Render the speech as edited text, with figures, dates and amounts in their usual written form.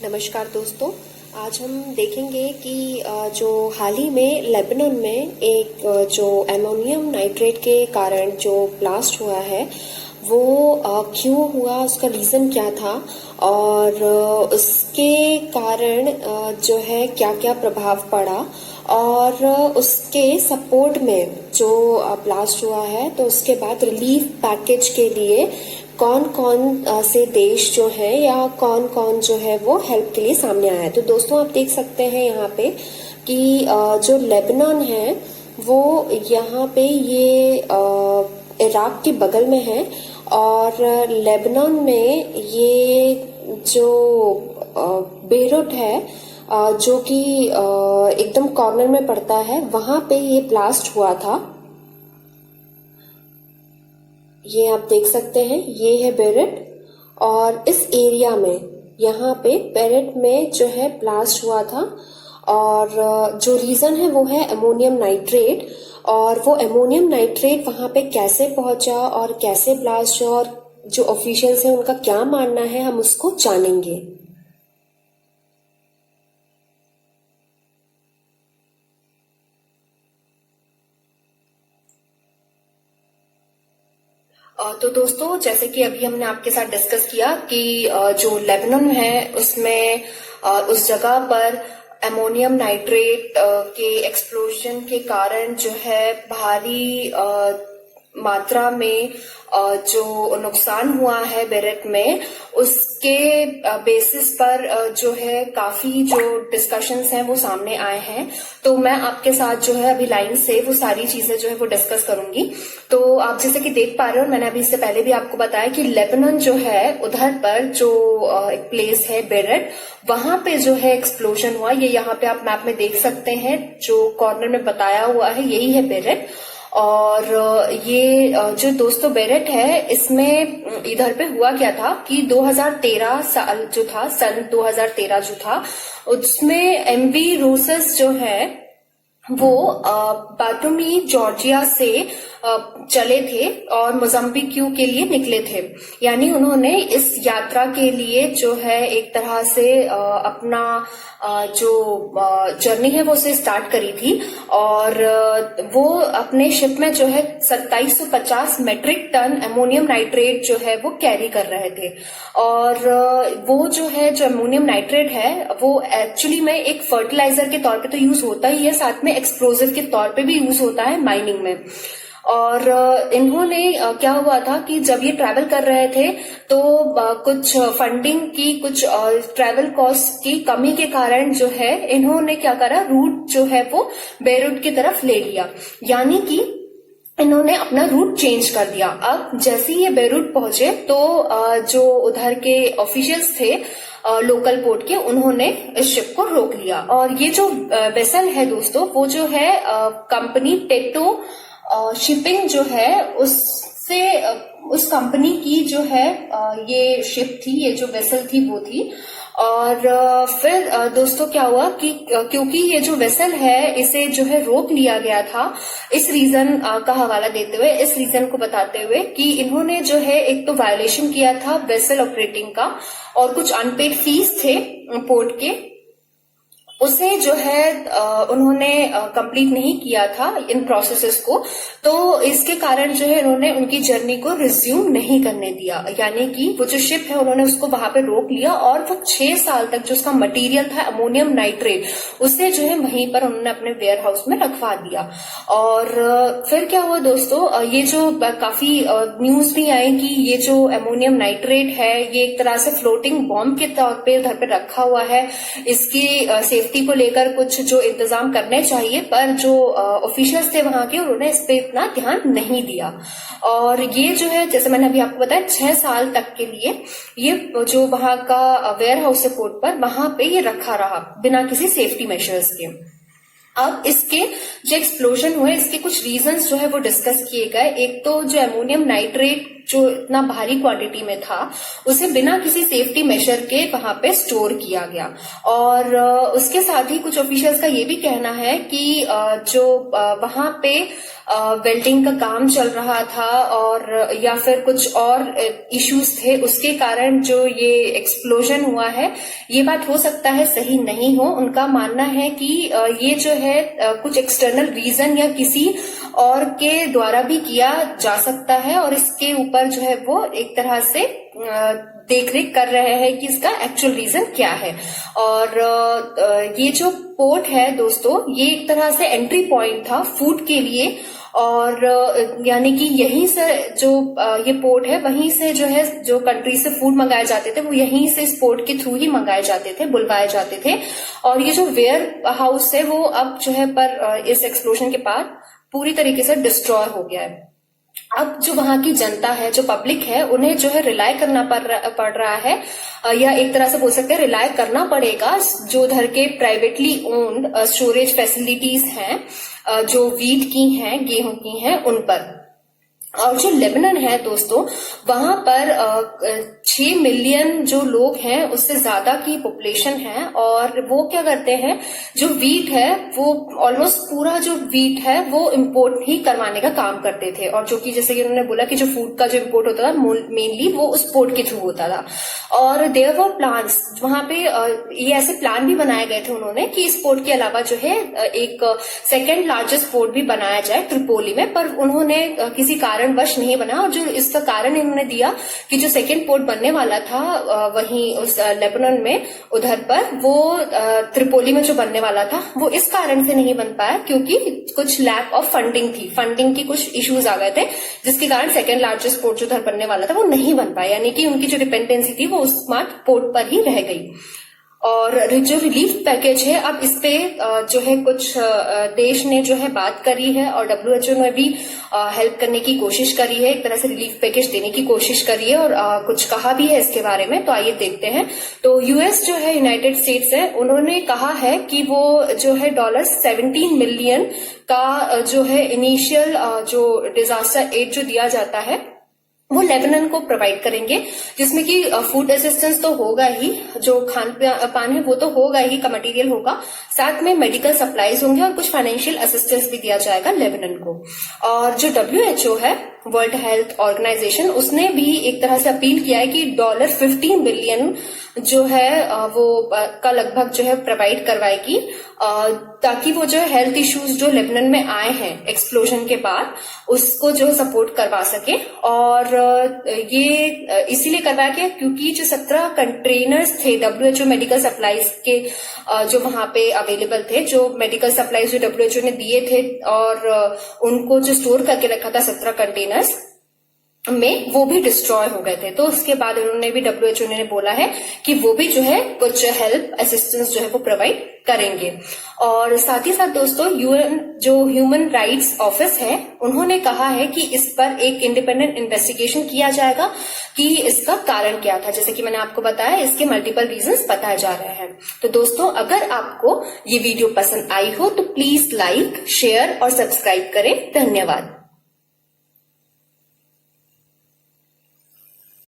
नमस्कार दोस्तों। आज हम देखेंगे कि जो हाल ही में लेबनान में एक जो एमोनियम नाइट्रेट के कारण जो ब्लास्ट हुआ है वो क्यों हुआ, उसका रीज़न क्या था और उसके कारण जो है क्या क्या प्रभाव पड़ा और उसके सपोर्ट में जो ब्लास्ट हुआ है तो उसके बाद रिलीफ पैकेज के लिए कौन कौन से देश जो है या कौन कौन जो है वो हेल्प के लिए सामने आया है। तो दोस्तों आप देख सकते हैं यहाँ पे कि जो लेबनान है वो यहाँ पे ये इराक के बगल में है और लेबनान में ये जो बेरूट है जो कि एकदम कॉर्नर में पड़ता है, वहां पे ये ब्लास्ट हुआ था। ये आप देख सकते हैं, ये है बेरूट और इस एरिया में यहाँ पे बेरूट में जो है ब्लास्ट हुआ था और जो रीजन है वो है अमोनियम नाइट्रेट। और वो अमोनियम नाइट्रेट वहां पे कैसे पहुंचा और कैसे ब्लास्ट हुआ और जो ऑफिशियल्स हैं उनका क्या मानना है, हम उसको जानेंगे। तो दोस्तों, जैसे कि अभी हमने आपके साथ डिस्कस किया कि जो लेबनान है उसमें उस जगह पर अमोनियम नाइट्रेट के एक्सप्लोजन के कारण जो है भारी मात्रा में जो नुकसान हुआ है बेरूट में, उसके बेसिस पर जो है काफी जो डिस्कशंस हैं वो सामने आए हैं। तो मैं आपके साथ जो है अभी लाइन से वो सारी चीजें जो है वो डिस्कस करूंगी। तो आप जैसे कि देख पा रहे हो, मैंने अभी इससे पहले भी आपको बताया कि लेबनान जो है उधर पर जो एक प्लेस है बेरूट, वहां पे जो है एक्सप्लोजन हुआ। ये यहाँ पे आप मैप में देख सकते हैं, जो कॉर्नर में बताया हुआ है यही है बेरूट। और ये जो दोस्तों बेरूट है, इसमें इधर पे हुआ क्या था कि 2013 साल जो था, सन 2013 जो था, उसमें एमवी रोसस जो है वो बाटुमी जॉर्जिया से चले थे और मोजाम्बिक्यू के लिए निकले थे। यानी उन्होंने इस यात्रा के लिए जो है एक तरह से अपना जो जर्नी है वो उसे स्टार्ट करी थी और वो अपने शिप में जो है 2750 मेट्रिक टन अमोनियम नाइट्रेट जो है वो कैरी कर रहे थे। और वो जो है जो अमोनियम नाइट्रेट है वो एक्चुअली में एक फर्टिलाइजर के तौर पे तो यूज होता ही है, साथ में एक्सप्लोजिव के तौर पे भी यूज होता है माइनिंग में। और इन्होंने क्या हुआ था कि जब ये ट्रैवल कर रहे थे तो कुछ फंडिंग की, कुछ ट्रैवल कॉस्ट की कमी के कारण जो है इन्होंने क्या करा, रूट जो है वो बेरूट की तरफ ले लिया। यानी कि इन्होंने अपना रूट चेंज कर दिया। अब जैसे ही ये बेरूट पहुंचे तो जो उधर के ऑफिशियल्स थे लोकल पोर्ट के, उन्होंने इस शिप को रोक लिया। और ये जो वेसल है दोस्तों, वो जो है कंपनी टेटो शिपिंग जो है उससे, उस कंपनी की जो है ये शिप थी, ये जो वेसल थी वो थी। और फिर दोस्तों क्या हुआ कि क्योंकि ये जो वेसल है इसे जो है रोक लिया गया था, इस रीजन का हवाला देते हुए, इस रीजन को बताते हुए कि इन्होंने जो है एक तो वायलेशन किया था वेसल ऑपरेटिंग का और कुछ अनपेड फीस थे पोर्ट के, उसे जो है उन्होंने कंप्लीट नहीं किया था इन प्रोसेसेस को। तो इसके कारण जो है इन्होंने उनकी जर्नी को रिज्यूम नहीं करने दिया। यानी कि वो जो शिप है उन्होंने उसको वहां पे रोक लिया और वो 6 साल तक जो उसका मटेरियल था अमोनियम नाइट्रेट, उसे जो है वहीं पर उन्होंने अपने वेयर हाउस में रखवा दिया। और फिर क्या हुआ दोस्तों, ये जो काफी न्यूज भी आई कि ये जो अमोनियम नाइट्रेट है ये एक तरह से फ्लोटिंग बॉम्ब के तौर पे उधर पे रखा हुआ है। इसकी सेफ्टी को लेकर कुछ जो इंतजाम करने चाहिए, पर जो ऑफिशियल्स थे वहां के, उन्होंने इस पे इतना ध्यान नहीं दिया। और ये जो है, जैसे मैंने अभी आपको बताया, 6 साल तक के लिए ये जो वहां का वेयर हाउस है पोर्ट पर, वहां पे ये रखा रहा बिना किसी सेफ्टी मेजर्स के। अब इसके जो एक्सप्लोजन हुए इसके कुछ रीजंस जो है वो डिस्कस किए गए। एक तो जो अमोनियम नाइट्रेट जो इतना भारी क्वांटिटी में था उसे बिना किसी सेफ्टी मेजर के वहां पे स्टोर किया गया, और उसके साथ ही कुछ ऑफिशियल्स का ये भी कहना है कि जो वहां पे वेल्डिंग का काम चल रहा था और या फिर कुछ और इश्यूज थे उसके कारण जो ये एक्सप्लोजन हुआ है, ये बात हो सकता है सही नहीं हो। उनका मानना है कि ये जो है कुछ एक्सटर्नल रीजन या किसी और के द्वारा भी किया जा सकता है, और इसके ऊपर जो है वो एक तरह से देखरेख कर रहे हैं कि इसका एक्चुअल रीजन क्या है। और ये जो पोर्ट है दोस्तों, ये एक तरह से एंट्री पॉइंट था फूड के लिए, और यानी कि यहीं से जो ये पोर्ट है वहीं से जो है जो कंट्री से फूड मंगाए जाते थे वो यहीं से इस पोर्ट के थ्रू ही मंगाए जाते थे, बुलवाए जाते थे। और ये जो वेयर हाउस है वो अब जो है पर इस एक्सप्लोजन के बाद पूरी तरीके से डिस्ट्रॉय हो गया है। अब जो वहां की जनता है, जो पब्लिक है, उन्हें जो है रिलाय करना पड़ रहा है, या एक तरह से बोल सकते हैं रिलाय करना पड़ेगा जो उधर के प्राइवेटली ओन्ड स्टोरेज फैसिलिटीज हैं, जो वीट की हैं, गेहूं की हैं, उन पर। और जो लेबनान है दोस्तों, वहां पर 6 मिलियन जो लोग हैं उससे ज्यादा की पॉपुलेशन है, और वो क्या करते हैं, जो वीट है वो ऑलमोस्ट पूरा जो वीट है वो इम्पोर्ट ही करवाने का काम करते थे, और जो कि जैसे कि उन्होंने बोला कि जो फूड का जो इम्पोर्ट होता था मेनली वो उस पोर्ट के थ्रू होता था। और देयर वर प्लान्स, वहां पे ये ऐसे प्लान भी बनाए गए थे उन्होंने कि इस पोर्ट के अलावा जो है एक सेकेंड लार्जेस्ट पोर्ट भी बनाया जाए त्रिपोली में, पर उन्होंने किसी कारणवश नहीं बना। और जो इसका कारण इन्होंने दिया कि जो सेकेंड पोर्ट बनने वाला था वहीं उस लेबनान में उधर पर, वो त्रिपोली में जो बनने वाला था वो इस कारण से नहीं बन पाया क्योंकि कुछ लैक ऑफ फंडिंग थी, फंडिंग की कुछ इश्यूज आ गए थे, जिसके कारण सेकेंड लार्जेस्ट पोर्ट जो उधर बनने वाला था वो नहीं बन पाया, यानी कि उनकी जो डिपेंडेंसी थी वो उस स्मार्ट पोर्ट पर ही रह गई। और जो रिलीफ पैकेज है, अब इस पे जो है कुछ देश ने जो है बात करी है, और WHO ने भी हेल्प करने की कोशिश करी है, एक तरह से रिलीफ पैकेज देने की कोशिश करी है, और कुछ कहा भी है इसके बारे में। तो आइए देखते हैं। तो US जो है, यूनाइटेड स्टेट्स है, उन्होंने कहा है कि वो जो है $17 मिलियन का जो है इनिशियल जो डिजास्टर एड जो दिया जाता है वो लेबनान को प्रोवाइड करेंगे, जिसमें कि फूड असिस्टेंस तो होगा ही, जो खान पान है वो तो होगा ही, का मटेरियल होगा, साथ में मेडिकल सप्लाईज होंगे और कुछ फाइनेंशियल असिस्टेंस भी दिया जाएगा लेबनान को। और जो WHO है, वर्ल्ड हेल्थ ऑर्गेनाइजेशन, उसने भी एक तरह से अपील किया है कि $15 बिलियन जो है वो का लगभग जो है प्रोवाइड करवाएगी, ताकि वो जो हेल्थ इश्यूज जो लेबनान में आए हैं एक्सप्लोजन के बाद उसको जो सपोर्ट करवा सके। और ये इसीलिए करवाया गया क्योंकि जो 17 कंटेनर्स थे WHO मेडिकल सप्लाईज के जो वहां पे अवेलेबल थे, जो मेडिकल सप्लाईज जो WHO ने दिए थे और उनको जो स्टोर करके रखा था 17 कंटेनर्स में, वो भी डिस्ट्रॉय हो गए थे। तो उसके बाद उन्होंने भी WHO ने बोला है कि वो भी जो है कुछ हेल्प असिस्टेंस जो है वो प्रोवाइड करेंगे। और साथ ही साथ दोस्तों, UN जो ह्यूमन राइट्स ऑफिस है, उन्होंने कहा है कि इस पर एक इंडिपेंडेंट इन्वेस्टिगेशन किया जाएगा कि इसका कारण क्या था। जैसे कि मैंने आपको बताया, इसके मल्टीपल रीजंस बताए जा रहे हैं। तो दोस्तों, अगर आपको ये वीडियो पसंद आई हो तो प्लीज लाइक, शेयर और सब्सक्राइब करें। धन्यवाद।